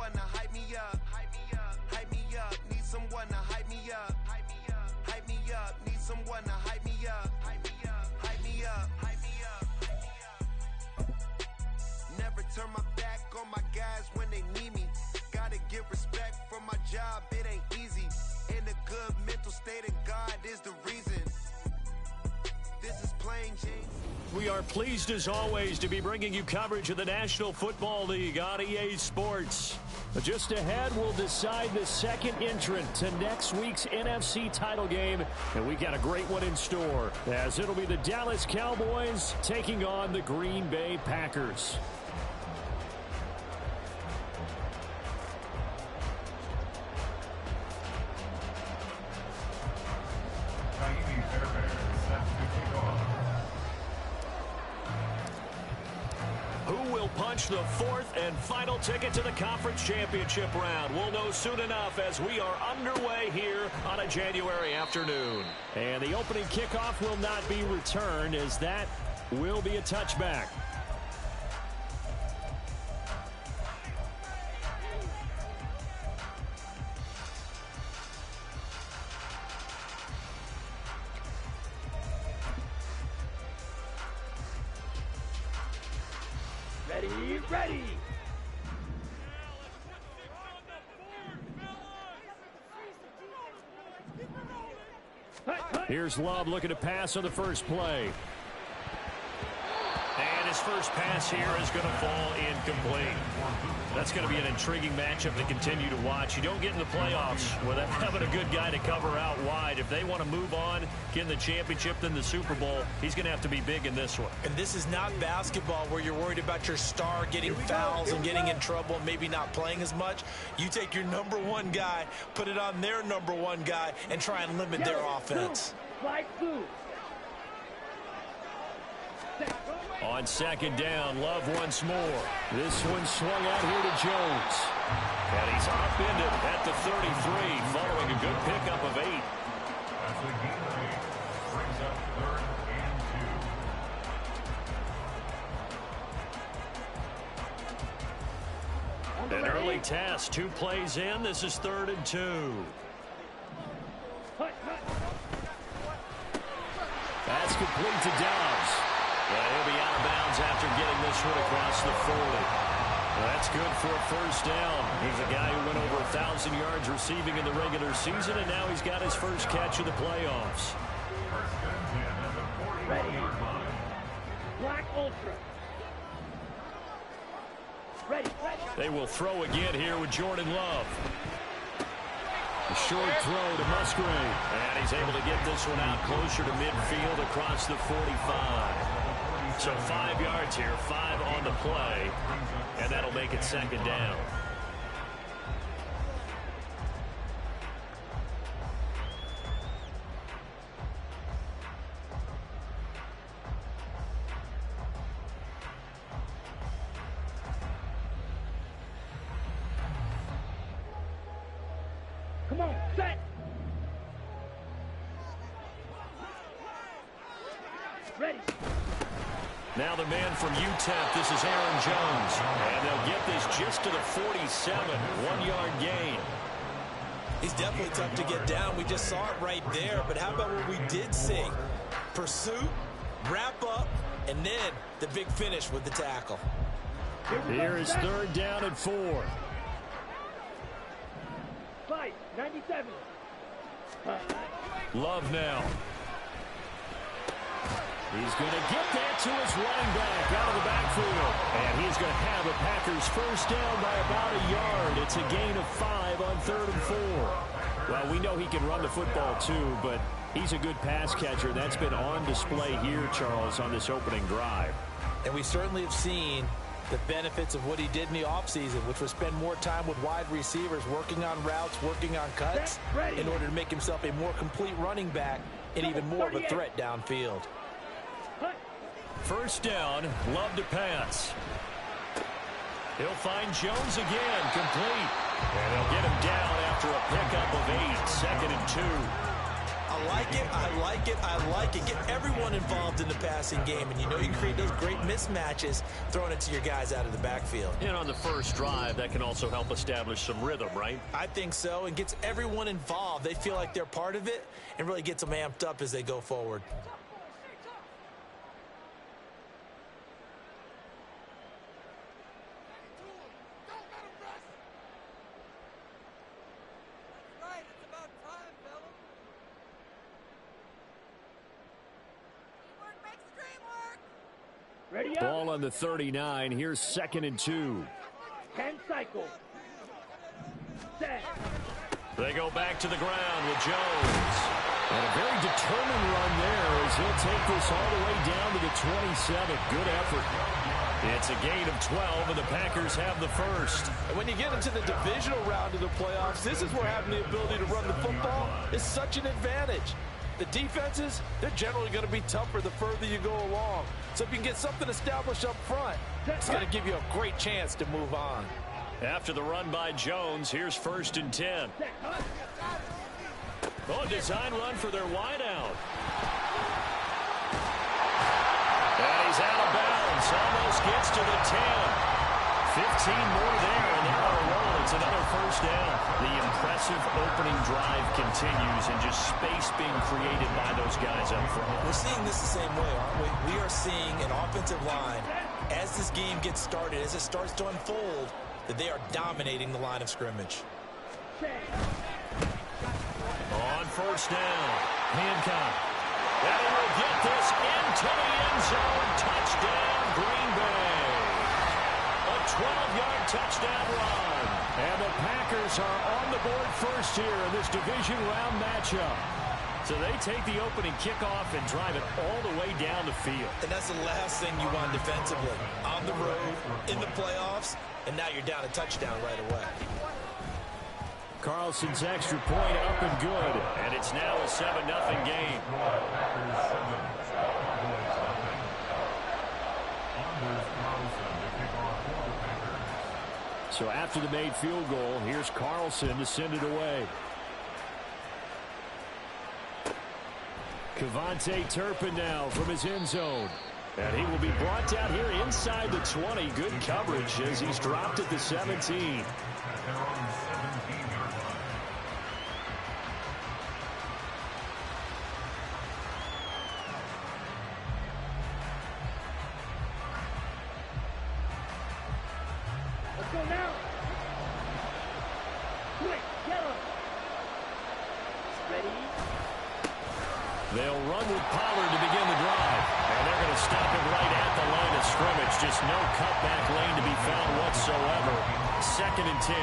someone to hype me up. Hype me up. Hype me up. Need someone to hype me up. Hype me up. Hype me up. Need someone to hype me up. Hype me up. Hype me up. Hype me up. Never turn my back on my guys when they need me. Gotta give respect for my job, it ain't easy. In a good mental state of God is the reason. This is plain Jane. We are pleased as always to be bringing you coverage of the National Football League on EA Sports. Just ahead, we'll decide the second entrant to next week's NFC title game, and we got a great one in store, as it'll be the Dallas Cowboys taking on the Green Bay Packers. The fourth and final ticket to the conference championship round. We'll know soon enough as we are underway here on a January afternoon. And the opening kickoff will not be returned, as that will be a touchback. Ready. Here's Love looking to pass on the first play. And his first pass here is going to fall incomplete. That's going to be an intriguing matchup to continue to watch. You don't get in the playoffs without having a good guy to cover out wide. If they want to move on, get in the championship, then the Super Bowl, he's going to have to be big in this one. And this is not basketball where you're worried about your star getting fouls and getting in trouble, maybe not playing as much. You take your number one guy, put it on their number one guy, and try and limit their offense. On second down, Love once more. This one swung out here to Jones. And he's upended at the 33, following a good pickup of 8. That's the game lead. Brings up 3rd and 2. An early task, 2 plays in. This is 3rd and 2. That's complete to Dobbs. Yeah, he'll be out of bounds after getting this one across the 40. Well, that's good for a first down. He's a guy who went over 1,000 yards receiving in the regular season, and now he's got his first catch of the playoffs. Ready. Black Ultra. Ready. They will throw again here with Jordan Love. A short throw to Musgrave. And he's able to get this one out closer to midfield across the 45. So 5 yards here, 5 on the play, and that'll make it second down. Come on, set. Ready. Now the man from UTEP, this is Aaron Jones. And they'll get this just to the 47, 1-yard gain. He's definitely tough to get down. We just saw it right there. But how about what we did see? Pursuit, wrap up, and then the big finish with the tackle. Here is 3rd down and 4. 97. Love now. He's going to get that to his running back out of the backfield. And he's going to have a Packers first down by about a yard. It's a gain of 5 on 3rd and 4. Well, we know he can run the football too, but he's a good pass catcher. That's been on display here, Charles, on this opening drive. And we certainly have seen the benefits of what he did in the offseason, which was spend more time with wide receivers, working on routes, working on cuts, in order to make himself a more complete running back and even more of a threat downfield. First down, Love to pass. He'll find Jones again, complete. And they'll get him down after a pickup of 8, 2nd and 2. A like it. I like it. I like it. Get everyone involved in the passing game, and you know you create those great mismatches throwing it to your guys out of the backfield. And on the first drive, that can also help establish some rhythm, right? I think so, and gets everyone involved. They feel like they're part of it and really gets them amped up as they go forward. Ready up. Ball on the 39. Here's 2nd and 2. 10 cycle. Set. They go back to the ground with Jones. And a very determined run there as he'll take this all the way down to the 27. Good effort. It's a gain of 12, and the Packers have the first. And when you get into the divisional round of the playoffs, this is where having the ability to run the football is such an advantage. The defenses, they're generally going to be tougher the further you go along. So if you can get something established up front, it's going to give you a great chance to move on. After the run by Jones, here's 1st and 10. Oh, design run for their wideout. And he's out of bounds. Almost gets to the 10. 15 more there, and they're on a roll. It's another first down. The impressive opening drive continues, and just space being created by those guys up front. We're seeing this the same way, aren't we? We are seeing an offensive line, as this game gets started, as it starts to unfold, that they are dominating the line of scrimmage. On first down, Hancock. And he will get this into the end zone. Touchdown, Green Bay. A 12-yard touchdown run. And the Packers are on the board first here in this division round matchup. So they take the opening kickoff and drive it all the way down the field. And that's the last thing you want defensively. On the road, in the playoffs, and now you're down a touchdown right away. Carlson's extra point up and good. And it's now a 7-0 game. So after the made field goal, here's Carlson to send it away. Kevontae Turpin now from his end zone. And he will be brought down here inside the 20. Good coverage as he's dropped at the 17. Let's go now. Quick, yellow. Ready. They'll run with Pollard to begin the drive. And they're going to stop him right at the line of scrimmage. Just no cutback lane to be found whatsoever. 2nd and 10.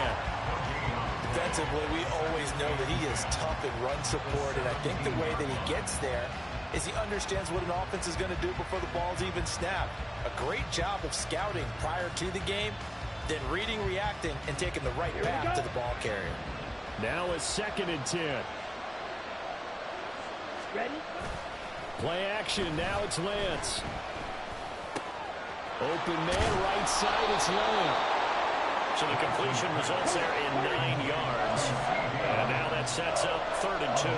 Defensively, we always know that he is tough in run support, and I think the way that he gets there is he understands what an offense is going to do before the ball's even snapped. A great job of scouting prior to the game, then reading, reacting, and taking the right path to the ball carrier. Now a 2nd and 10. Ready. Play action. Now it's Lance. Open man, right side. It's Lane. So the completion results there in 9 yards. And now that sets up 3rd and 2.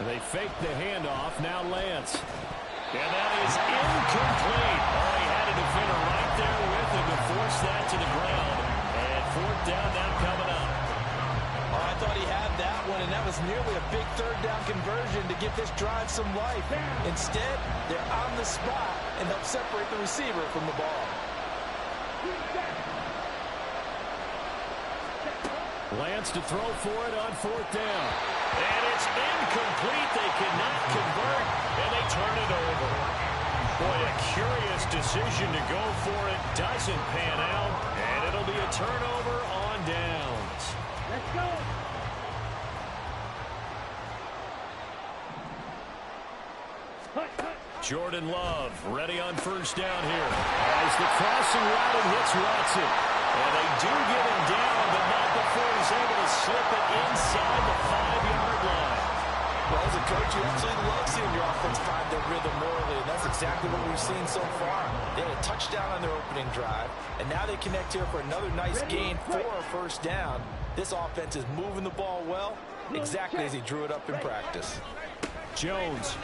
They fake the handoff. Now Lance. And that is incomplete. Oh, he had a defender right there with him to force that to the ground. And 4th down now coming up. Oh, I thought he had that one, and that was nearly a big 3rd down conversion to give this drive some life. Instead, they're on the spot and help separate the receiver from the ball. Lance to throw for it on 4th down. And it's incomplete. They cannot convert, and they turn it over. Boy, a curious decision to go for it. Doesn't pan out, and it'll be a turnover on downs. Let's go. Jordan Love ready on 1st down here. As the crossing route and hits Watson. And they do get him down, but not before he's able to slip it inside the 5-yard line. Well, as a coach, you absolutely love seeing your offense find their rhythm early, and that's exactly what we've seen so far. They had a touchdown on their opening drive, and now they connect here for another nice gain for a first down. This offense is moving the ball well, exactly as he drew it up in practice. Jones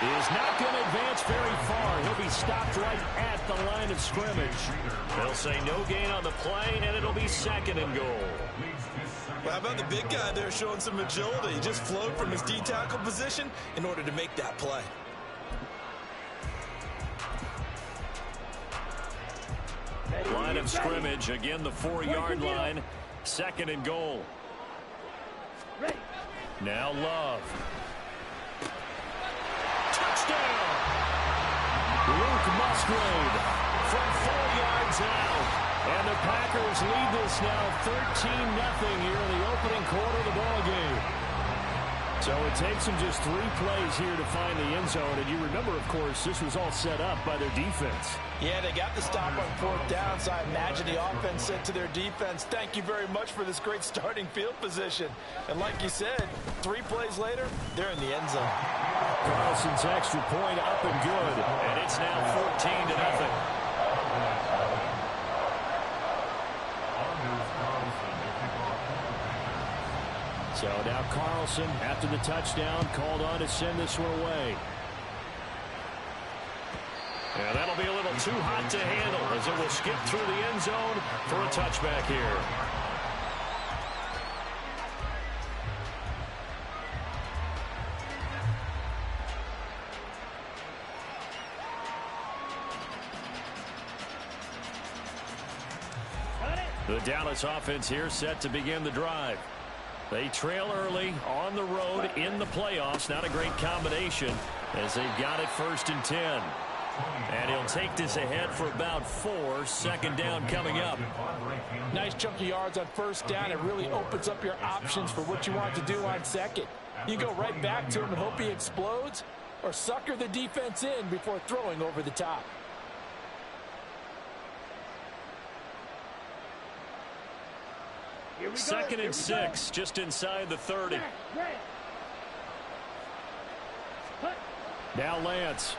is not going to advance very far. He'll be stopped right at the line of scrimmage. They'll say no gain on the play, and it'll be 2nd and goal. Well, how about the big guy there showing some agility? He just flowed from his D-tackle position in order to make that play. Line of scrimmage, again the 4-yard line. 2nd and goal. Now Love. Touchdown! Luke Musgrave from 4 yards out. And the Packers lead this now 13-0 here in the opening quarter of the ball game. So it takes them just 3 plays here to find the end zone. And you remember, of course, this was all set up by their defense. Yeah, they got the stop on 4th down, so I imagine the offense said to their defense, thank you very much for this great starting field position. And like you said, 3 plays later, they're in the end zone. Carlson's extra point up and good. And it's now 14-0. So now Carlson, after the touchdown, called on to send this one away. And that'll be a little too hot to handle as it will skip through the end zone for a touchback here. The Dallas offense here set to begin the drive. They trail early on the road in the playoffs. Not a great combination as they've got it 1st and 10. And he'll take this ahead for about 4. 2nd down coming up. Nice chunky yards on 1st down. It really opens up your options for what you want to do on 2nd. You go right back to him and hope he explodes, or sucker the defense in before throwing over the top. Second and 6, just inside the 30. Now Lance.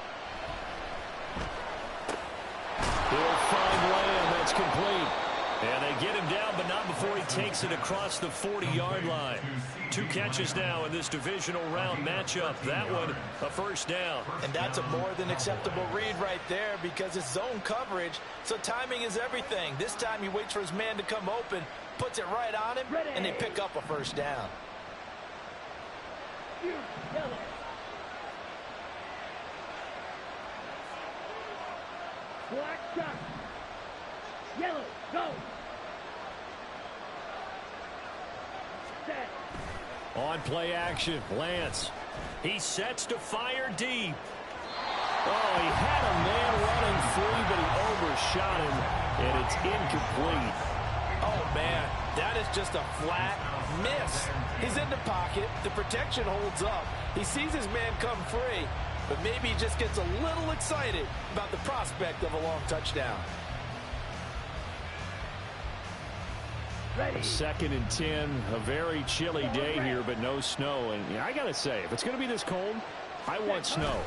He'll find Lamb. That's complete. And they get him down, but not before he takes it across the 40-yard line. 2 catches now in this divisional round matchup. That one, a 1st down. And that's a more than acceptable read right there because it's zone coverage, so timing is everything. This time he waits for his man to come open, puts it right on him, and they pick up a 1st down. Black shot. Yellow, go. Set. On play action, Lance. He sets to fire deep. Oh, he had a man running free, but he overshot him, and it's incomplete. Oh, man, that is just a flat miss. He's in the pocket. The protection holds up. He sees his man come free, but maybe he just gets a little excited about the prospect of a long touchdown. Ready. 2nd and 10, a very chilly day here, but no snow. And I got to say, if it's going to be this cold, I want snow.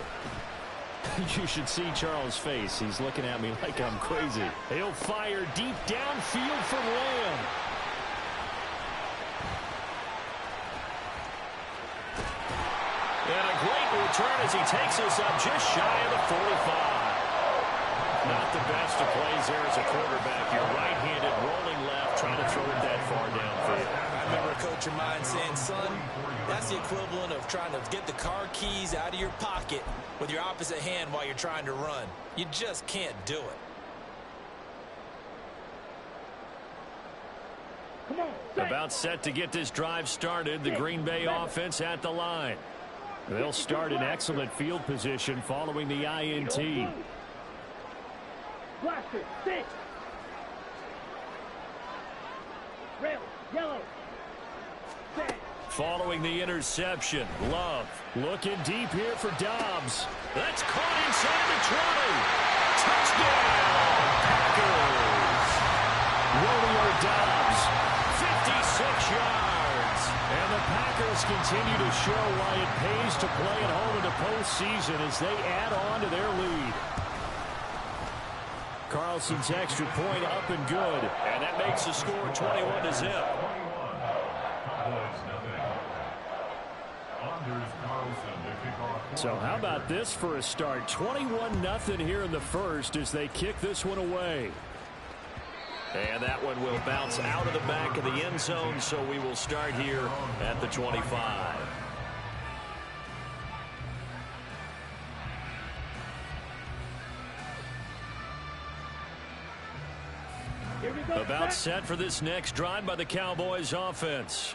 You should see Charles' face. He's looking at me like I'm crazy. He'll fire deep downfield for Lamb. And a great return as he takes this up just shy of the 45. Not the best of plays there as a quarterback. You're right-handed, rolling left, trying to throw it that far downfield. I remember a coach of mine saying, son, that's the equivalent of trying to get the car keys out of your pocket with your opposite hand while you're trying to run. You just can't do it. Come on. About set to get this drive started. The Green Bay offense at the line. They'll start in excellent field position following the INT. Blaster, sit. Rail, yellow. Set. Following the interception, Love looking deep here for Dobbs. That's caught inside the 20. Touchdown, Packers. Romeo Dobbs, 56 yards. And the Packers continue to show why it pays to play at home in the postseason as they add on to their lead. Carlson's extra point up and good. And that makes the score 21-0. So how about this for a start? 21-0 here in the first as they kick this one away. And that one will bounce out of the back of the end zone, so we will start here at the 25. About set for this next drive by the Cowboys offense.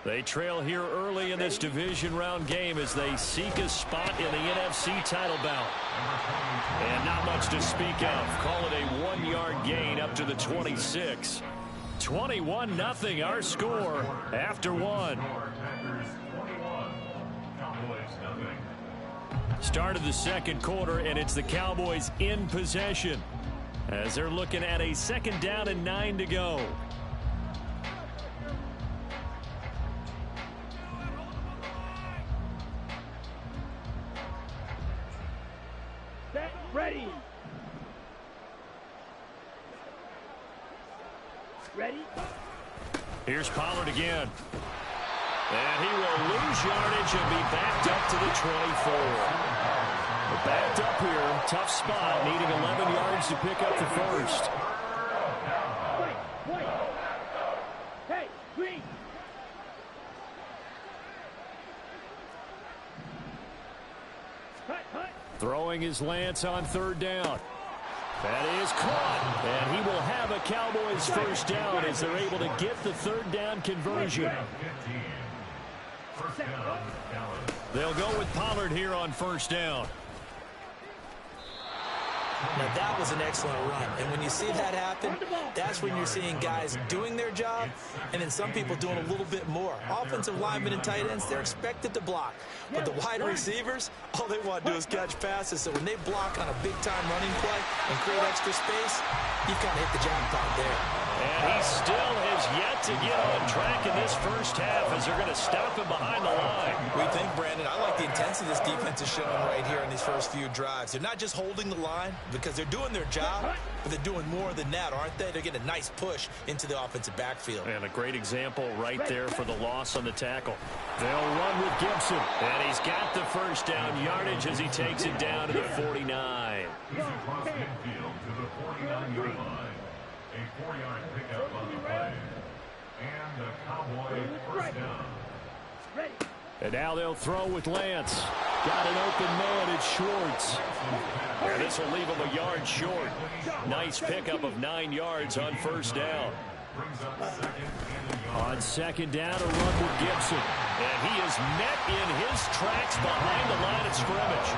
They trail here early in this division round game as they seek a spot in the NFC title bout. And not much to speak of. Call it a 1-yard gain up to the 26. 21-0 our score after one. Start of the second quarter, and it's the Cowboys in possession as they're looking at a 2nd down and 9 to go. Set, ready. Ready. Here's Pollard again. And he will lose yardage and be backed up to the 24. Backed up here, tough spot, needing 11 yards to pick up the first. Wait. Hey, green. Cut. Throwing his Lance on 3rd down. That is caught. And he will have a Cowboys first down as they're able to get the 3rd down conversion. They'll go with Pollard here on 1st down. Now, that was an excellent run. And when you see that happen, that's when you're seeing guys doing their job and then some people doing a little bit more. Offensive linemen and tight ends, they're expected to block. But the wide receivers, all they want to do is catch passes. So when they block on a big-time running play and create extra space, you've kind of hit the jackpot there. And he still has yet to get on track in this first half as they're going to stop him behind the line. We think, Brandon, I like the intensity this defense is showing right here in these first few drives. They're not just holding the line because they're doing their job, but they're doing more than that, aren't they? They're getting a nice push into the offensive backfield. And a great example right there for the loss on the tackle. They'll run with Gibson. And he's got the first down yardage as he takes it down to the 49. A 4-yard pickup on the play. And the Cowboy first down. Ready. And now they'll throw with Lance. Got an open man, it's Schwartz. And this will leave him a yard short. Nice pickup of 9 yards on 1st down. On 2nd down, a run with Gibson. And he is met in his tracks behind the line of scrimmage.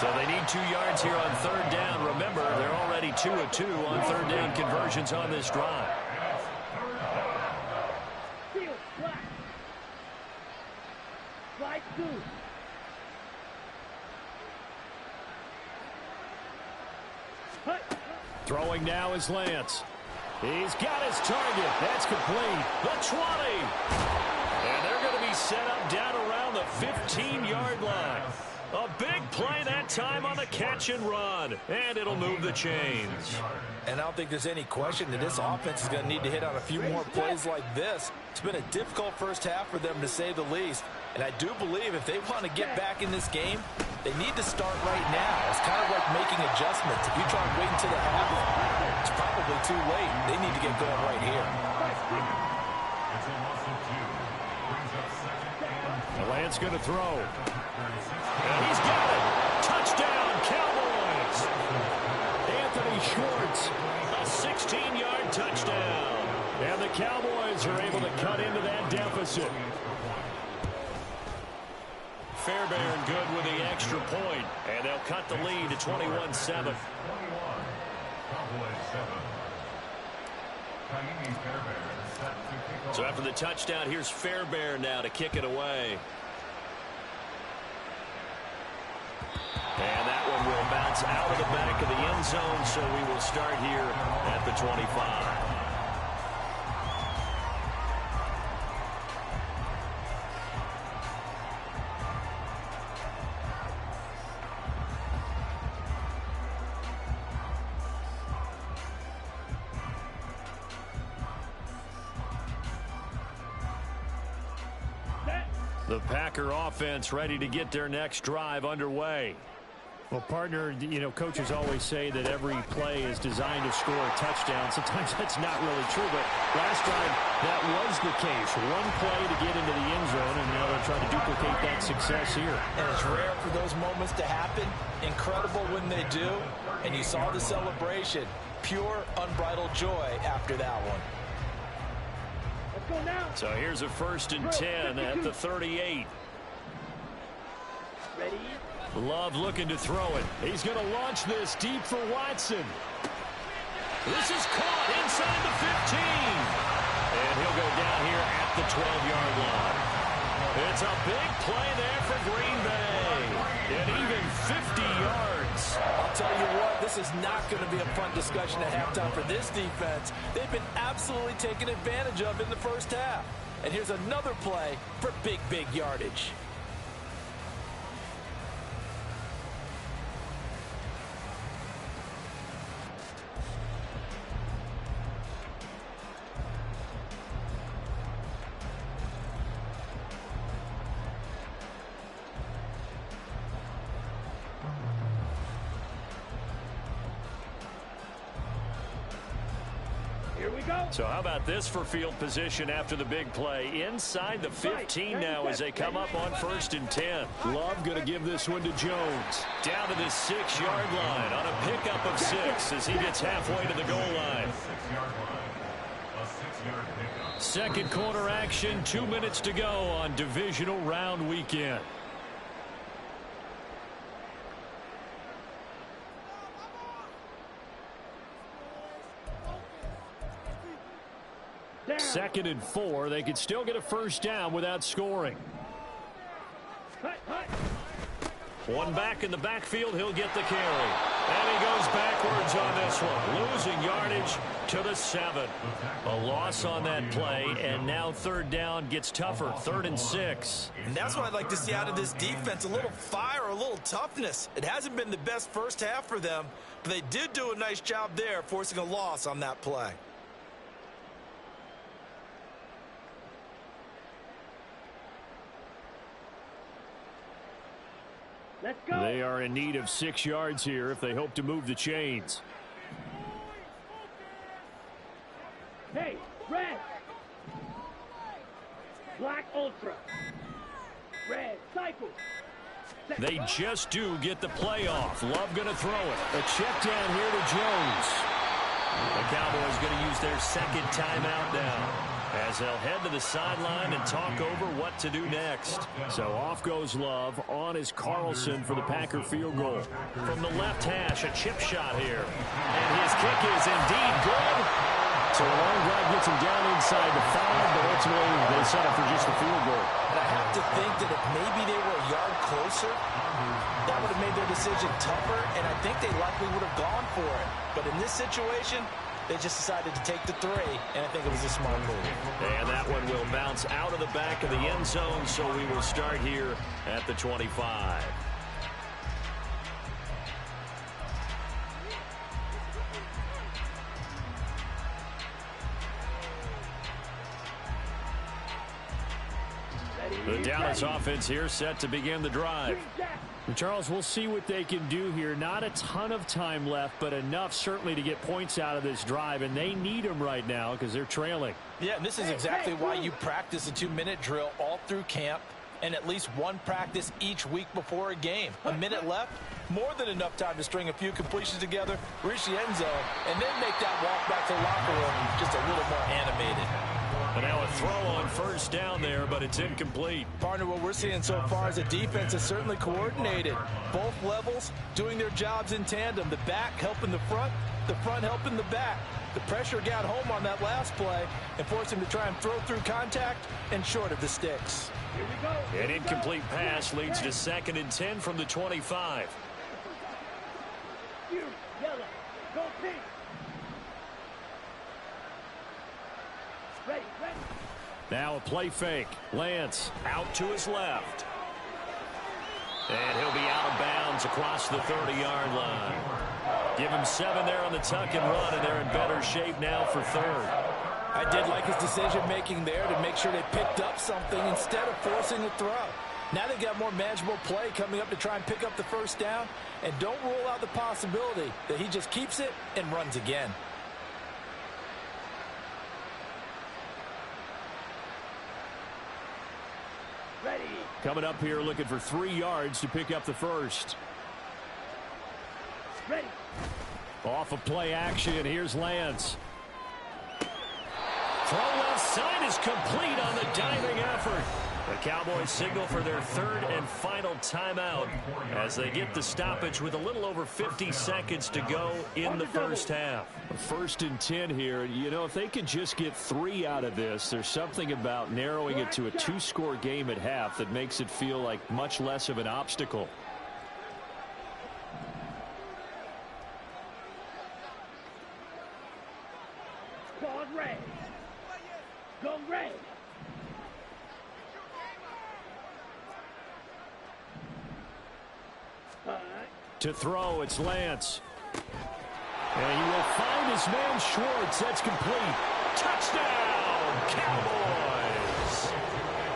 So they need 2 yards here on 3rd down. Remember, they're already 2 of 2 on 3rd down conversions on this drive. Field, flat. Slide 2. Throwing now is Lance. He's got his target. That's complete. The 20. And they're going to be set up down around the 15-yard line. A big play that time on the catch and run. And it'll move the chains. And I don't think there's any question that this offense is going to need to hit on a few more plays like this. It's been a difficult first half for them, to say the least. And I do believe if they want to get back in this game, they need to start right now. It's kind of like making adjustments. If you try and wait until the half, it's probably too late. They need to get going right here. Lance going to throw. And he's got it. Touchdown, Cowboys. Anthony Schwartz, a 16-yard touchdown. And the Cowboys are able to cut into that deficit. Fairbairn good with the extra point, and they'll cut the lead to 21-7. So after the touchdown, here's Fairbairn now to kick it away. And that one will bounce out of the back of the end zone, so we will start here at the 25. The Packer offense ready to get their next drive underway. Well, partner, you know, coaches always say that every play is designed to score a touchdown. Sometimes that's not really true, but last time that was the case. One play to get into the end zone, and now they're trying to duplicate that success here. And it's rare for those moments to happen. Incredible when they do. And you saw the celebration. Pure, unbridled joy after that one. Let's go now. So here's a 1st and 10 at the 38. Ready? Love looking to throw it. He's going to launch this deep for Watson. This is caught inside the 15. And he'll go down here at the 12-yard line. It's a big play there for Green Bay. And even 50 yards. I'll tell you what, this is not going to be a fun discussion at halftime for this defense. They've been absolutely taken advantage of in the first half. And here's another play for big yardage. So how about this for field position after the big play? Inside the 15 now as they come up on 1st and 10. Love going to give this one to Jones. Down to the 6-yard line on a pickup of 6 as he gets halfway to the goal line. Second quarter action, 2 minutes to go on divisional round weekend. Second and 4. They could still get a first down without scoring. One back in the backfield. He'll get the carry. And he goes backwards on this one. Losing yardage to the 7. A loss on that play. And now 3rd down gets tougher. 3rd and 6. And that's what I'd like to see out of this defense. A little fire, a little toughness. It hasn't been the best first half for them. But they did do a nice job there, forcing a loss on that play. Let's go. They are in need of 6 yards here if they hope to move the chains. Hey, red. Black ultra. Red cycle. They just do get the play off. Love going to throw it. A check down here to Jones. The Cowboys going to use their 2nd timeout now, as they'll head to the sideline and talk over what to do next. So off goes Love. On is Carlson for the Packer field goal. From the left hash, a chip shot here. And his kick is indeed good. So a long drive gets him down inside the 5, but ultimately they settle for just a field goal. And I have to think that if maybe they were a yard closer, that would have made their decision tougher, and I think they likely would have gone for it. But in this situation, they just decided to take the 3, and I think it was a smart move. And that one will bounce out of the back of the end zone, so we will start here at the 25. The Dallas offense here set to begin the drive. And Charles, we'll see what they can do here. Not a ton of time left, but enough certainly to get points out of this drive, and they need them right now because they're trailing. Yeah, and this is exactly why you practice a 2-minute drill all through camp and at least one practice each week before a game. A minute left, more than enough time to string a few completions together, reach the end zone, and then make that walk back to the locker room just a little more animated. And now a throw on first down there, but it's incomplete. Partner, what we're seeing so far is the defense is certainly coordinated. Both levels doing their jobs in tandem. The back helping the front helping the back. The pressure got home on that last play and forced him to try and throw through contact and short of the sticks. Here we go. An incomplete pass leads to 2nd and 10 from the 25. You, yellow, go pink. Ready. Now a play fake. Lance out to his left. And he'll be out of bounds across the 30-yard line. Give him 7 there on the tuck and run, and they're in better shape now for 3rd. I did like his decision-making there to make sure they picked up something instead of forcing a throw. Now they've got more manageable play coming up to try and pick up the first down, and don't rule out the possibility that he just keeps it and runs again. Ready. Coming up here looking for 3 yards to pick up the first. Ready. Off of play action, here's Lance. Throw left side is complete on the diving effort. The Cowboys signal for their 3rd and final timeout as they get the stoppage with a little over 50 seconds to go in the first half. 1st and 10 here. You know, if they can just get 3 out of this, there's something about narrowing it to a 2-score game at half that makes it feel like much less of an obstacle. Squad red. Go red. To throw, it's Lance. And he will find his man Schwartz. That's complete. Touchdown, Cowboys!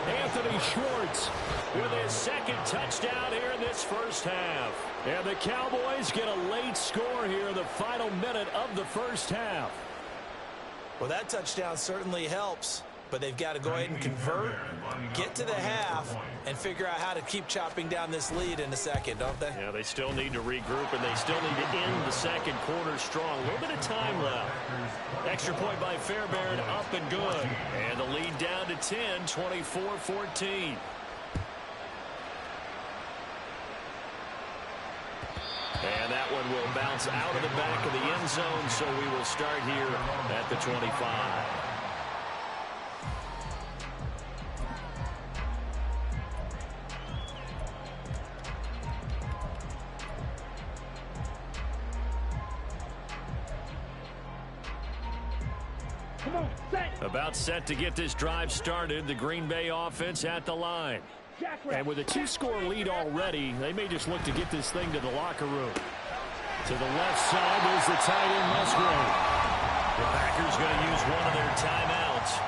Anthony Schwartz with his 2nd touchdown here in this first half. And the Cowboys get a late score here in the final minute of the first half. Well, that touchdown certainly helps, but they've got to go ahead and convert, get to the half, and figure out how to keep chopping down this lead in a second, don't they? Yeah, they still need to regroup, and they still need to end the second quarter strong. A little bit of time left. Extra point by Fairbairn, up and good. And the lead down to 10, 24-14. And that one will bounce out of the back of the end zone, so we will start here at the 25. Come on, set. About set to get this drive started, the Green Bay offense at the line. And with a 2-score lead already, they may just look to get this thing to the locker room. To the left side, there's the tight end, Musgrave. The Packers going to use one of their timeouts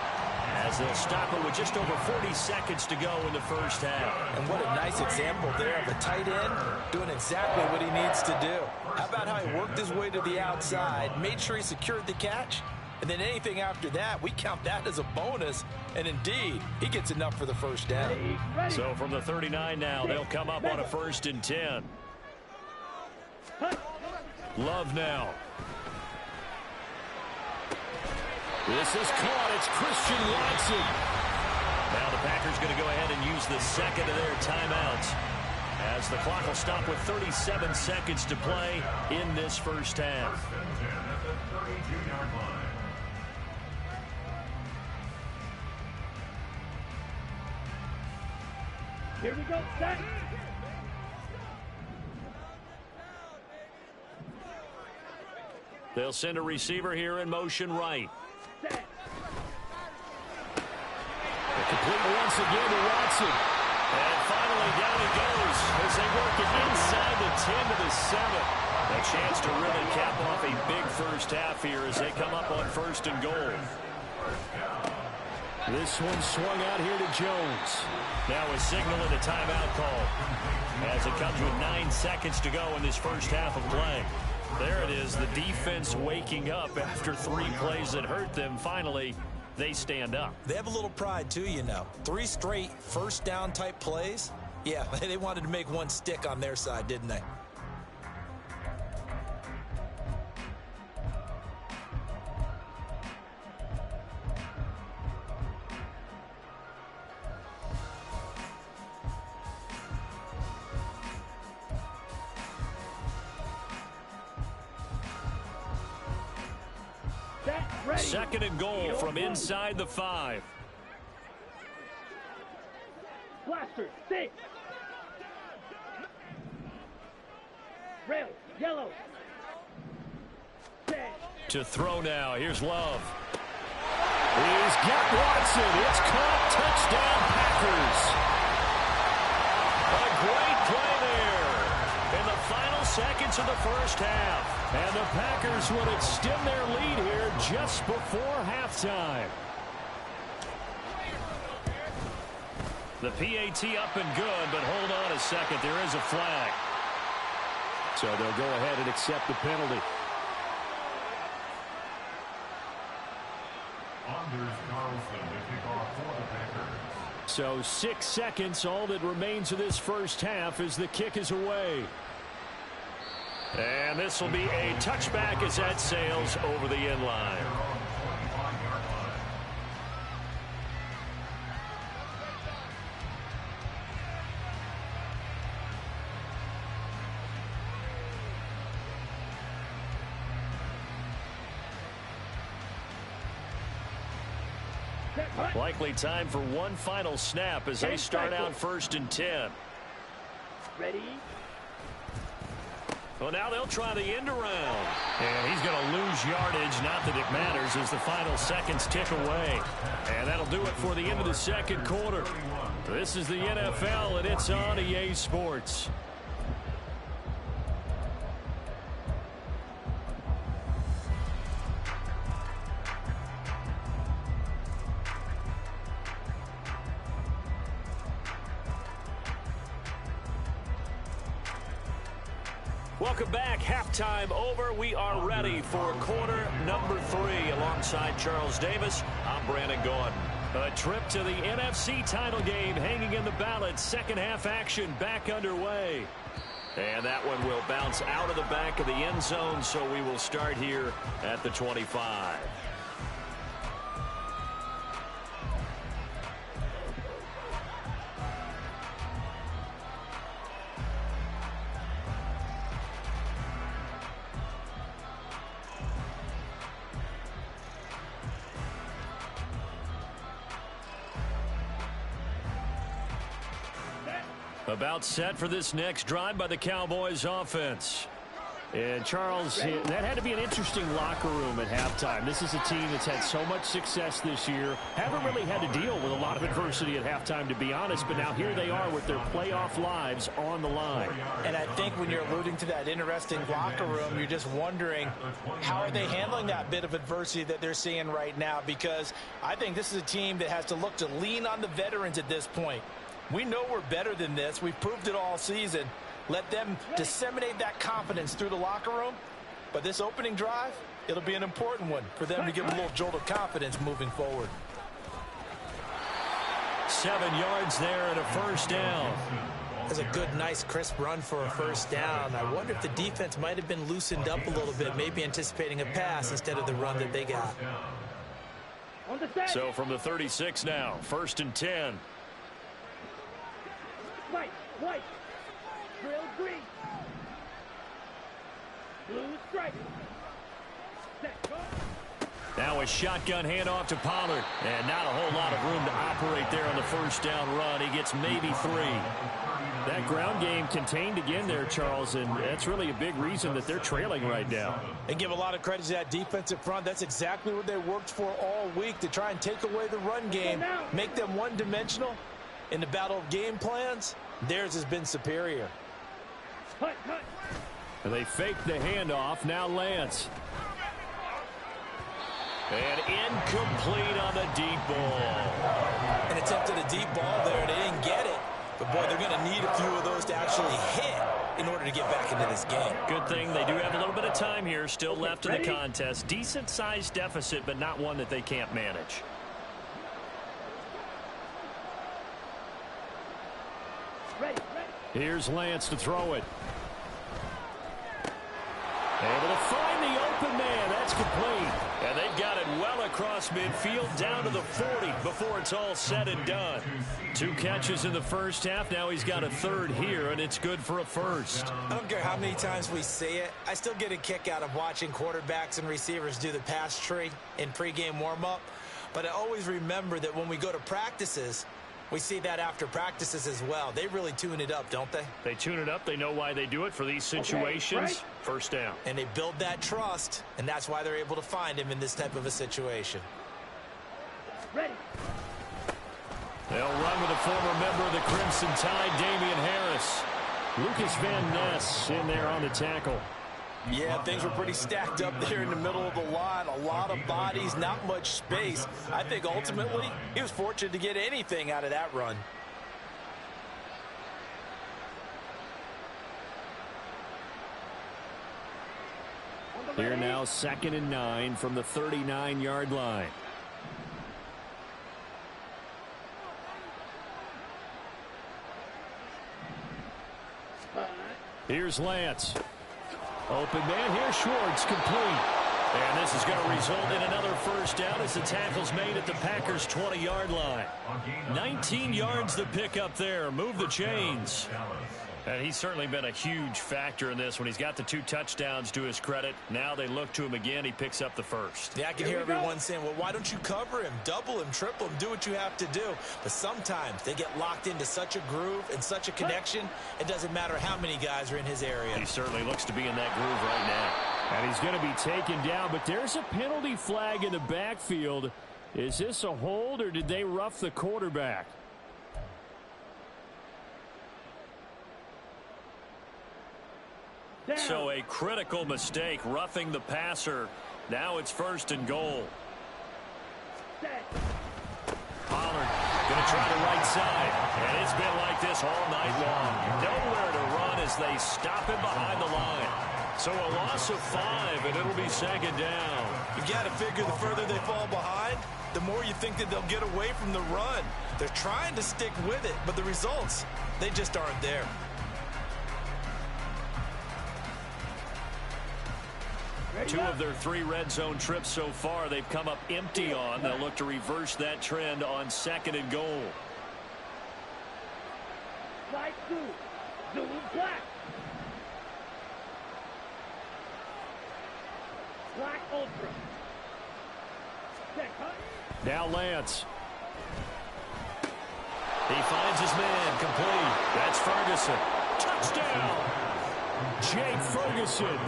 as they'll stop it with just over 40 seconds to go in the first half. And what a nice example there of a tight end doing exactly what he needs to do. How about how he worked his way to the outside, made sure he secured the catch, and then anything after that, we count that as a bonus. And indeed, he gets enough for the first down. So from the 39 now, they'll come up on a 1st and 10. Love now. This is caught. It's Christian Watson. Now the Packers going to go ahead and use the 2nd of their timeouts as the clock will stop with 37 seconds to play in this first half. Here we go, set. They'll send a receiver here in motion right. Set. Complete once again to Watson. And finally down it goes as they work it inside the 10 to the 7. A chance to really cap off a big first half here as they come up on 1st and goal. This one swung out here to Jones. Now a signal and a timeout call as it comes with 9 seconds to go in this first half of play. There it is, the defense waking up after 3 plays that hurt them. Finally, they stand up. They have a little pride, too, you know. 3 straight first down type plays. Yeah, they wanted to make one stick on their side, didn't they? Ready. 2nd and goal from inside the 5. Blaster, 6. Rail, yellow. Set. To throw now. Here's Love. He's got Watson. It's caught. Touchdown, Packers. A great play there. In the final seconds of the first half. And the Packers would extend their lead here just before halftime. The PAT up and good, but hold on a second. There is a flag. So they'll go ahead and accept the penalty. Anders Carlson to kick off for the Packers. So 6 seconds, all that remains of this first half as the kick is away. And this will be a touchback as that sails over the end line. Likely time for one final snap as they start out 1st and 10. Ready? Well, now they'll try the end around. And he's going to lose yardage. Not that it matters as the final seconds tick away. And that'll do it for the end of the second quarter. This is the NFL, and it's on EA Sports. Welcome back. Halftime over. We are ready for quarter number 3. Alongside Charles Davis, I'm Brandon Gordon. A trip to the NFC title game hanging in the balance. Second half action back underway. And that one will bounce out of the back of the end zone, so we will start here at the 25. About set for this next drive by the Cowboys offense. And Charles, that had to be an interesting locker room at halftime. This is a team that's had so much success this year. Haven't really had to deal with a lot of adversity at halftime, to be honest. But now here they are with their playoff lives on the line. And I think when you're alluding to that interesting locker room, you're just wondering how are they handling that bit of adversity that they're seeing right now? Because I think this is a team that has to look to lean on the veterans at this point. We know we're better than this. We've proved it all season. Let them disseminate that confidence through the locker room. But this opening drive, it'll be an important one for them to give a little jolt of confidence moving forward. 7 yards there and a first down. That's a good, nice, crisp run for a first down. I wonder if the defense might have been loosened up a little bit, maybe anticipating a pass instead of the run that they got. So from the 36 now, 1st and 10. White, drill green, blue stripe. Now a shotgun handoff to Pollard, and not a whole lot of room to operate there on the first down run. He gets maybe 3. That ground game contained again there, Charles, and that's really a big reason that they're trailing right now. And give a lot of credit to that defensive front. That's exactly what they worked for all week, to try and take away the run game, make them one-dimensional. In the battle of game plans, theirs has been superior. They fake the handoff. Now Lance. And incomplete on the deep ball. An attempt at a deep ball there. They didn't get it. But, boy, they're going to need a few of those to actually hit in order to get back into this game. Good thing they do have a little bit of time here still left in the contest. Decent-sized deficit, but not one that they can't manage. Here's Lance to throw it. Able to find the open man. That's complete. And they've got it well across midfield down to the 40 before it's all said and done. 2 catches in the first half. Now he's got a 3rd here, and it's good for a first. I don't care how many times we say it. I still get a kick out of watching quarterbacks and receivers do the pass tree in pregame warm-up. But I always remember that when we go to practices, we see that after practices as well. They really tune it up, don't they? They tune it up. They know why they do it for these situations. First down. And they build that trust, and that's why they're able to find him in this type of a situation. Ready. They'll run with a former member of the Crimson Tide, Damian Harris. Lucas Van Ness in there on the tackle. Yeah, things were pretty stacked up there in the middle of the line. A lot of bodies, not much space. I think ultimately he was fortunate to get anything out of that run. Here now, 2nd and 9 from the 39-yard line. Here's Lance. Open man. Here's Schwartz, complete. And this is going to result in another first down as the tackle's made at the Packers' 20-yard line. 19 yards to pick up there. Move the chains. And he's certainly been a huge factor in this when he's got the 2 touchdowns to his credit. Now they look to him again. He picks up the first. Yeah, I can hear everyone saying, well, why don't you cover him, double him, triple him, do what you have to do. But sometimes they get locked into such a groove and such a connection, it doesn't matter how many guys are in his area. He certainly looks to be in that groove right now. And he's going to be taken down, but there's a penalty flag in the backfield. Is this a hold or did they rough the quarterback? So a critical mistake, roughing the passer. Now it's 1st and goal. Pollard going to try the right side. And it's been like this all night long. Nowhere to run as they stop him behind the line. So a loss of 5, and it'll be 2nd down. You got to figure the further they fall behind, the more you think that they'll get away from the run. They're trying to stick with it, but the results, they just aren't there. Two of their 3 red zone trips so far they've come up empty on. They'll look to reverse that trend on 2nd and goal. Slide through. Zoom black. Black ultra. Check, huh? Now Lance. He finds his man, complete. That's Ferguson. Touchdown! Jake Ferguson.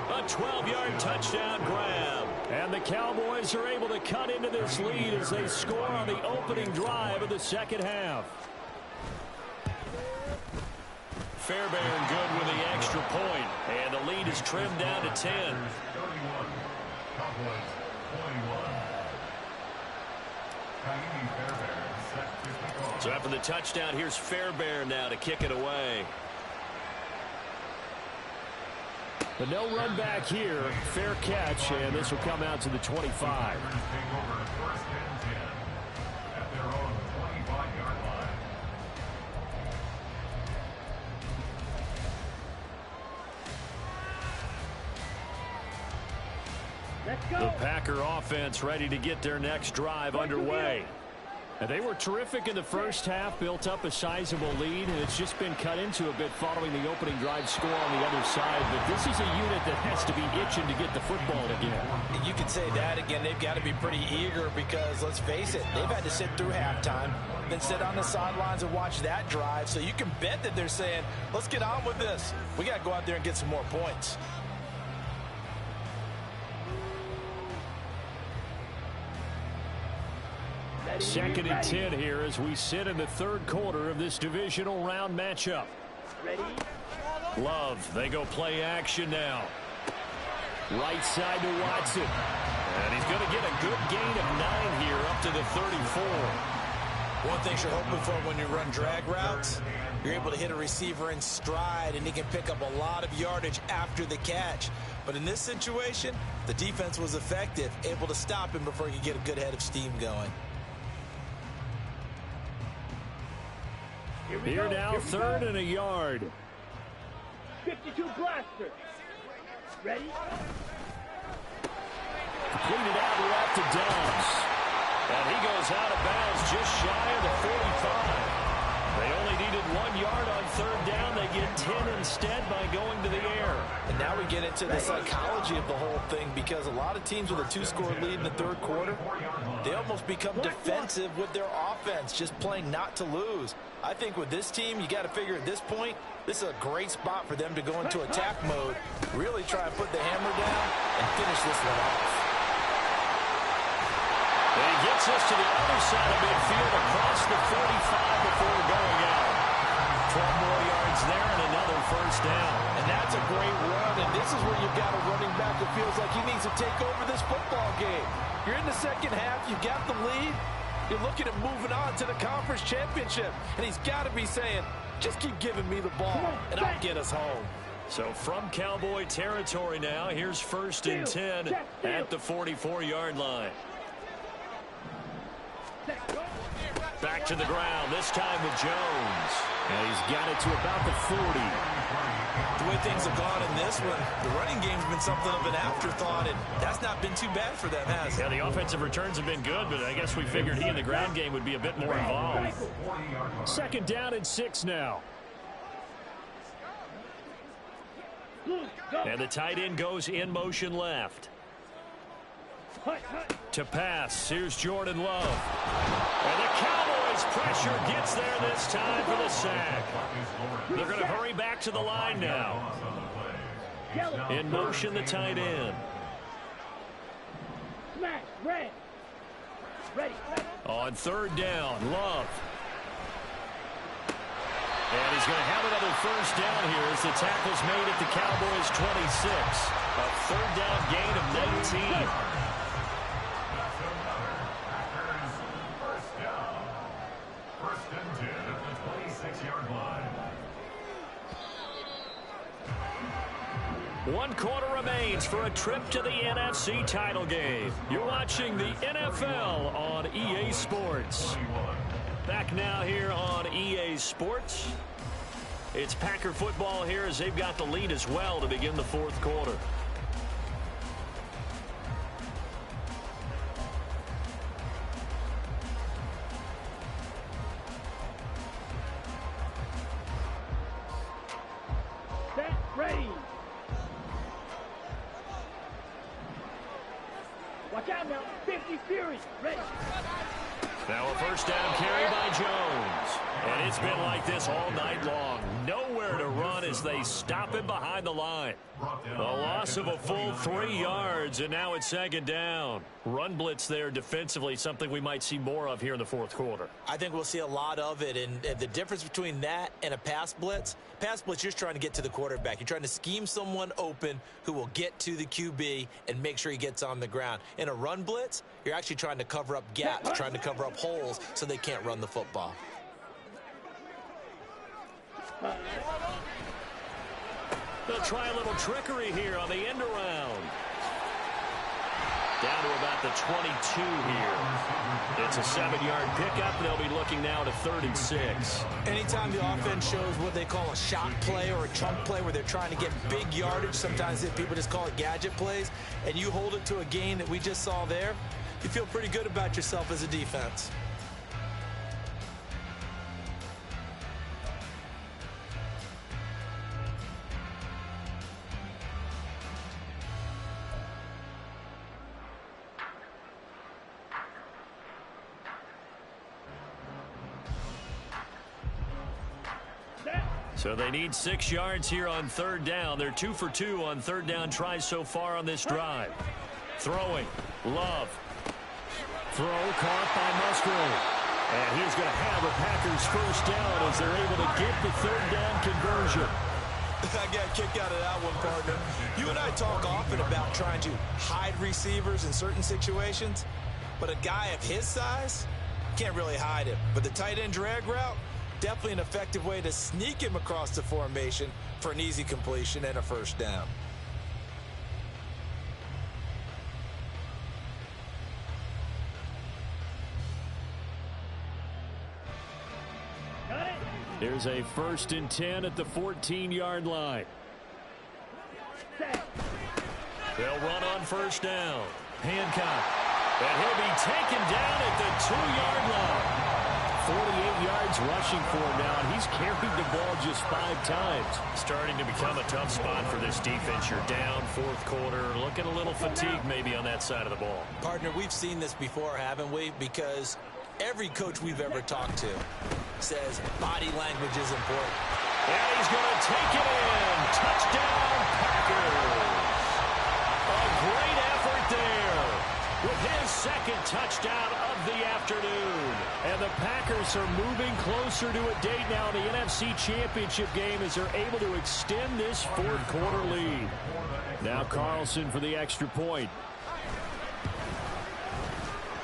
A 12-yard touchdown grab. And the Cowboys are able to cut into this lead as they score on the opening drive of the 2nd half. Fairbairn good with the extra point, and the lead is trimmed down to 10. 31. Cowboys 21. So after the touchdown, here's Fairbairn now to kick it away. But no run back here. Fair catch, and this will come out to the 25. The Packer offense ready to get their next drive underway. And they were terrific in the first half, built up a sizable lead, and it's just been cut into a bit following the opening drive score on the other side. But this is a unit that has to be itching to get the football again. You could say that again. They've got to be pretty eager because, let's face it, they've had to sit through halftime, then sit on the sidelines and watch that drive. So you can bet that they're saying, let's get on with this. We got to go out there and get some more points. Second and 10 here as we sit in the 3rd quarter of this divisional round matchup. Ready? Love, they go play action now. Right side to Watson. And he's going to get a good gain of 9 here up to the 34. One thing you're hoping for when you run drag routes, you're able to hit a receiver in stride and he can pick up a lot of yardage after the catch. But in this situation, the defense was effective, able to stop him before he could get a good head of steam going. Here now, 3rd and a yard. 52 blaster. Ready? Completed out left to Downs. And he goes out of bounds just shy of the 45. They only needed 1 yard on 3rd down. They get 10 instead by going to the air. And now we get into the psychology of the whole thing because a lot of teams with a 2-score lead in the 3rd quarter, they almost become defensive with their offense, just playing not to lose. I think with this team, you got to figure at this point, this is a great spot for them to go into attack mode, really try and put the hammer down and finish this one off. And he gets us to the other side of midfield across the 45 before going out. 12 more yards there and another first down. And that's a great run, and this is where you've got a running back that feels like he needs to take over this football game. You're in the second half, you've got the lead, you're looking at moving on to the conference championship, and he's got to be saying, just keep giving me the ball, and I'll get us home. So from Cowboy territory now, here's 1st and 10 at the 44-yard line. Back to the ground, this time with Jones. And he's got it to about the 40. The way things have gone in this one, the running game's been something of an afterthought, and that's not been too bad for them, has it? Yeah, the offensive returns have been good, but I guess we figured he in the ground game would be a bit more involved. 2nd down and 6 now. And the tight end goes in motion left. To pass, here's Jordan Love. And the Cowboys pressure gets there this time for the sack. They're going to hurry back to the line now. In motion, the tight end. Smash, red. Ready. On 3rd down, Love. And he's going to have another first down here as the tackle's made at the Cowboys' 26. A 3rd down gain of 19. First and 10 at the 26-yard line. 1 quarter remains for a trip to the NFC title game. You're watching the NFL on EA Sports. Back now here on EA Sports. It's Packer football here as they've got the lead as well to begin the 4th quarter. Set, ready. Watch out now. 50 Fury. Ready. Now a first down carry by Jones. And it's been like this all night long. Nowhere to run as they stop him behind the line. A loss of a full 3 yards, and now it's 2nd down. Run blitz there defensively, something we might see more of here in the 4th quarter. I think we'll see a lot of it, and the difference between that and a pass blitz, you're just trying to get to the quarterback. You're trying to scheme someone open who will get to the QB and make sure he gets on the ground. In a run blitz, you're actually trying to cover up gaps, trying to cover up holes so they can't run the football. They'll try a little trickery here on the end around. Down to about the 22 here. It's a 7-yard pickup. They'll be looking now to 3rd and 6. Anytime the offense shows what they call a shot play or a chunk play where they're trying to get big yardage, sometimes people just call it gadget plays, and you hold it to a gain that we just saw there, you feel pretty good about yourself as a defense. So they need 6 yards here on 3rd down. They're 2 for 2 on 3rd down tries so far on this drive. Throwing. Love. Throw caught by Musgrave. And he's going to have a Packers first down as they're able to get the 3rd down conversion. I got a kick out of that one, partner. You and I talk often about trying to hide receivers in certain situations, but a guy of his size can't really hide him. But the tight end drag route, definitely an effective way to sneak him across the formation for an easy completion and a first down. There's a 1st and 10 at the 14-yard line. They'll run on first down. Hancock. And he'll be taken down at the 2-yard line. 48 yards rushing for him now, and he's carried the ball just 5 times. Starting to become a tough spot for this defense. You're down 4th quarter, looking a little fatigued maybe on that side of the ball. Partner, we've seen this before, haven't we? Because every coach we've ever talked to says body language is important. And he's going to take it in. Touchdown, Packers. A great effort there with his second touchdown of the afternoon. And the Packers are moving closer to a date now in the NFC Championship game as they're able to extend this fourth quarter lead. Now Carlson for the extra point.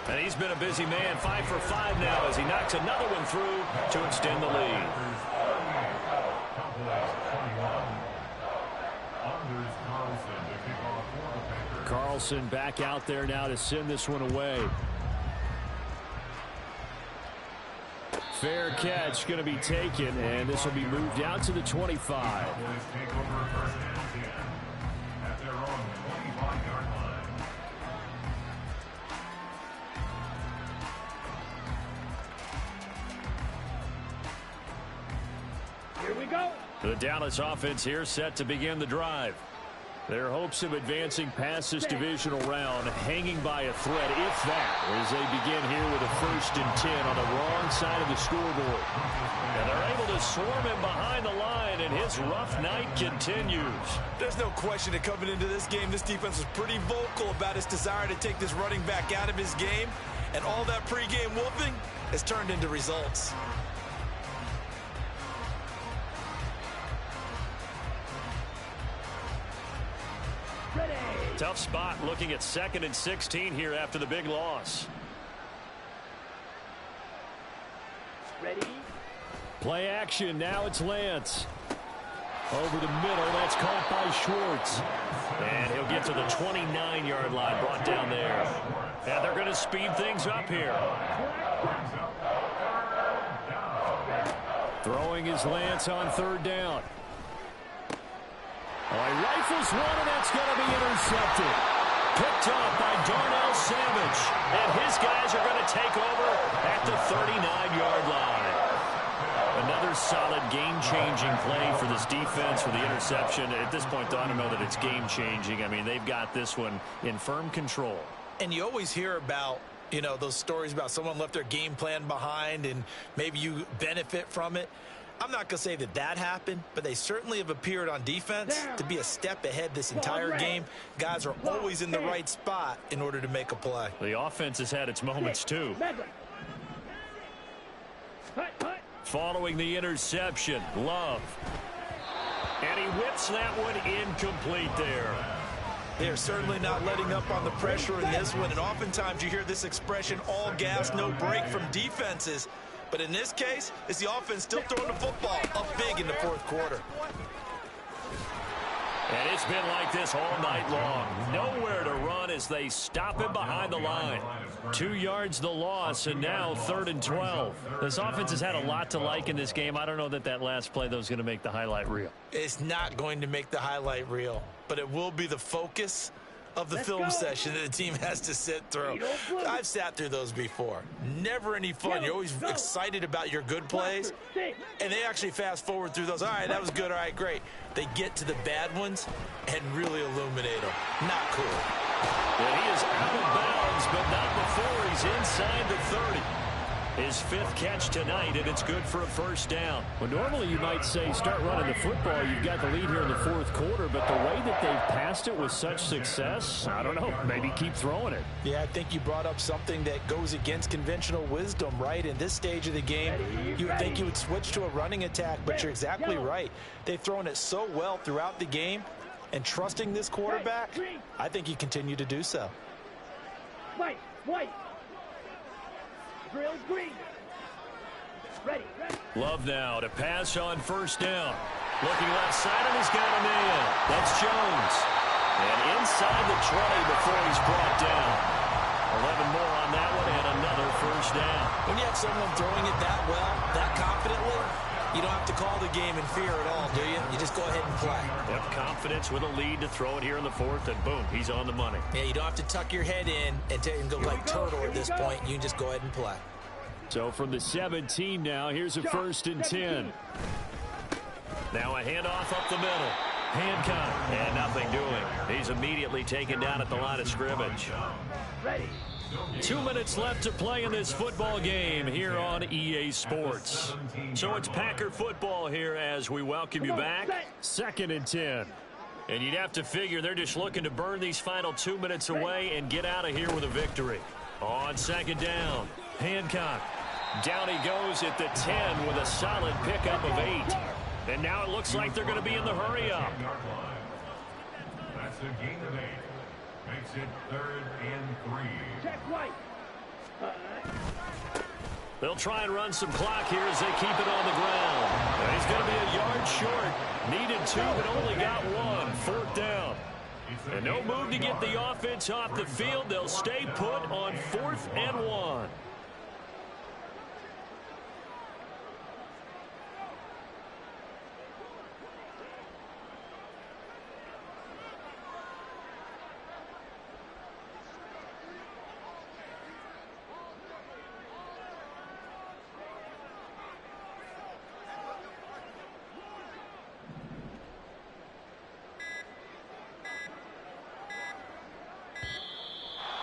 And he's been a busy man, 5 for 5 now as he knocks another one through to extend the lead. Carlson back out there now to send this one away. Fair catch going to be taken, and this will be moved out to the 25. Here we go. The Dallas offense here set to begin the drive. Their hopes of advancing past this divisional round hanging by a thread, if that, as they begin here with a 1st and 10 on the wrong side of the scoreboard. And they're able to swarm him behind the line, and his rough night continues. There's no question that coming into this game, this defense was pretty vocal about its desire to take this running back out of his game, and all that pregame whooping has turned into results. Tough spot looking at 2nd and 16 here after the big loss. Ready? Play action. Now it's Lance. Over the middle. That's caught by Schwartz. And he'll get to the 29-yard line. Brought down there. And they're going to speed things up here. Throwing is Lance on 3rd down. Oh, he rifles one, and that's going to be intercepted. Picked up by Darnell Savage. And his guys are going to take over at the 39-yard line. Another solid game-changing play for this defense for the interception. At this point, though, I don't know that it's game-changing. I mean, they've got this one in firm control. And you always hear about, you know, those stories about someone left their game plan behind and maybe you benefit from it. I'm not going to say that that happened, but they certainly have appeared on defense to be a step ahead this entire game. Guys are always in the right spot in order to make a play. The offense has had its moments, too. Following the interception, Love. And he whips that one incomplete there. They're certainly not letting up on the pressure in this one, and oftentimes you hear this expression, all gas, no break from defenses. But in this case, it's the offense still throwing the football up big in the 4th quarter. And it's been like this all night long. Nowhere to run as they stop him behind the line. 2 yards the loss, and now 3rd and 12. This offense has had a lot to like in this game. I don't know that that last play, though, is going to make the highlight reel. It's not going to make the highlight reel, but it will be the focus of the film session that the team has to sit through. I've sat through those before. Never any fun. You're always excited about your good plays, and they actually fast forward through those. All right, that was good. All right, great. They get to the bad ones and really illuminate them. Not cool. And he is out of bounds, but not before he's inside the 30. His 5th catch tonight, and it's good for a 1st down. Well, normally you might say start running the football. You've got the lead here in the 4th quarter, but the way that they've passed it with such success, I don't know, maybe keep throwing it. Yeah, I think you brought up something that goes against conventional wisdom, right? In this stage of the game, you would think you would switch to a running attack, but you're exactly right. They've thrown it so well throughout the game, and trusting this quarterback, I think you continue to do so. White. Drill green. Ready. Love now to pass on 1st down. Looking left side, and he's got a man. That's Jones. And inside the 20 before he's brought down. 11 more on that one, and another 1st down. When you have someone throwing it that well, that confidently, you don't have to call the game in fear at all, do you? You just go ahead and play. Yep, confidence with a lead to throw it here in the 4th, and boom, he's on the money. Yeah, you don't have to tuck your head in and go like turtle at this point. You can just go ahead and play. So from the 17 now, here's a 1st and 10. Now a handoff up the middle. Hancock, and nothing doing. He's immediately taken down at the line of scrimmage. Ready. 2 minutes left to play in this football game here on EA Sports. So it's Packer football here as we welcome you back. 2nd and 10. And you'd have to figure they're just looking to burn these final 2 minutes away and get out of here with a victory. On second down, Hancock. Down he goes at the 10 with a solid pickup of 8. And now it looks like they're going to be in the hurry up. That's a gain of 8. Makes it 3rd and 3. Check right. They'll try and run some clock here as they keep it on the ground. And he's going to be a yard short. Needed 2, but only got 1. 4th down. And no move to get the offense off the field. They'll stay put on 4th and 1.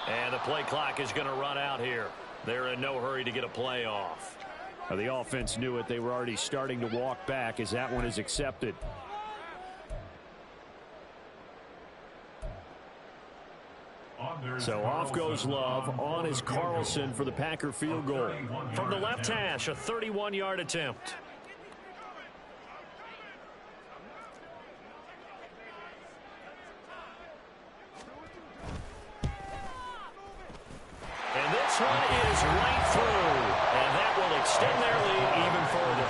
And the play clock is going to run out here. They're in no hurry to get a play off. The offense knew it. They were already starting to walk back as that one is accepted. So off goes Love. On is Carlson for the Packer field goal. From the left hash, a 31-yard attempt. And this one is right through. And that will extend their lead even further.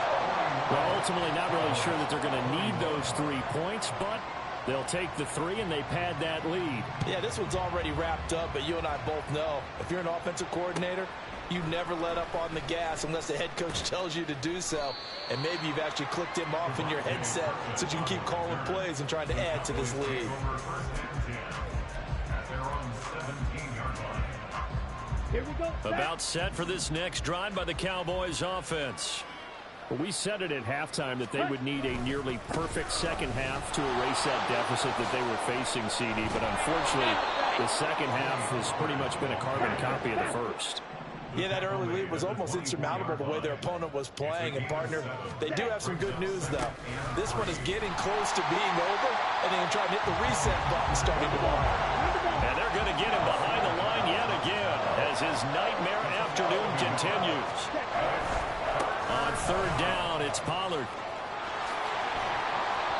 Well, ultimately not really sure that they're going to need those 3 points, but they'll take the 3 and they pad that lead. Yeah, this one's already wrapped up, but you and I both know if you're an offensive coordinator, you never let up on the gas unless the head coach tells you to do so. And maybe you've actually clicked him off in your headset so you can keep calling plays and trying to add to this lead. Here we go. About set for this next drive by the Cowboys offense. Well, we said it at halftime that they would need a nearly perfect second half to erase that deficit that they were facing, CD. But unfortunately, the second half has pretty much been a carbon copy of the first. Yeah, that early lead was almost insurmountable the way their opponent was playing. And, partner, they do have some good news, though. This one is getting close to being over, and they can try to hit the reset button starting tomorrow. And they're going to get him behind the line yet again as his nightmare afternoon continues. On third down, it's Pollard.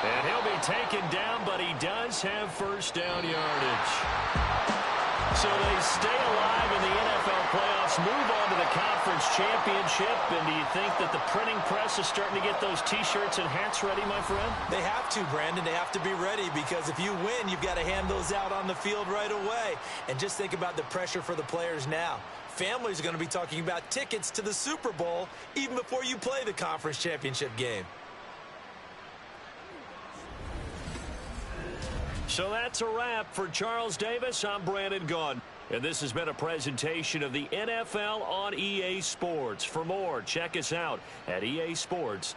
And he'll be taken down, but he does have first down yardage. So they stay alive in the NFL playoffs, move on to the conference championship. And do you think that the printing press is starting to get those T-shirts and hats ready, my friend? They have to, Brandon. They have to be ready because if you win, you've got to hand those out on the field right away. And just think about the pressure for the players now. Families are going to be talking about tickets to the Super Bowl even before you play the conference championship game. So that's a wrap for Charles Davis. I'm Brandon Gaudin. And this has been a presentation of the NFL on EA Sports. For more, check us out at easports.com.